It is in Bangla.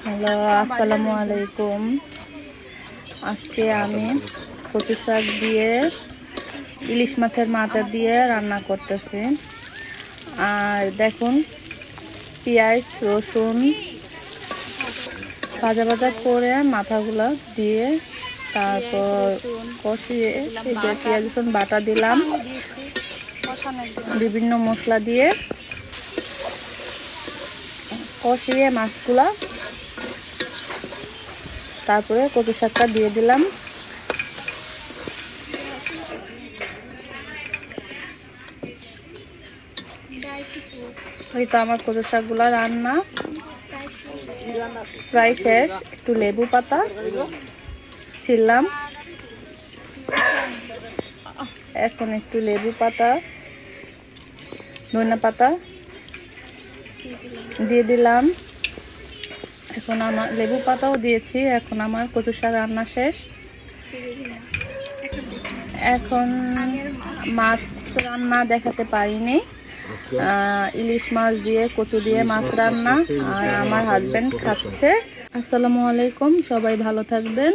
হ্যালো, আসসালামু আলাইকুম। আজকে আমি কচু শাক দিয়ে ইলিশ মাছের মাথা দিয়ে রান্না করতেছি। আর দেখুন, পেঁয়াজ রসুন ভাজা ভাজা করে মাথাগুলো দিয়ে তারপর কষিয়ে এই যে পেঁয়াজ রসুন বাটা দিলাম, বিভিন্ন মশলা দিয়ে কষিয়ে মাছগুলা, তারপরে কচু শাকটা দিয়ে দিলাম। এই তো আমার কচু শাকগুলা রান্না প্রায় শেষ। একটু লেবু পাতা ছিললাম, এখন একটু লেবু পাতা ধনিয়া পাতা দিয়ে দিলাম। এখন আমার লেবু পাতাও দিয়েছি। এখন আমার কচু শাক রান্না শেষ। এখন মাছ রান্না দেখাতে পারিনি। ইলিশ মাছ দিয়ে কচু দিয়ে মাছ রান্না, আর আমার হাজবেন্ড খাচ্ছে। আসসালামু আলাইকুম, সবাই ভালো থাকবেন।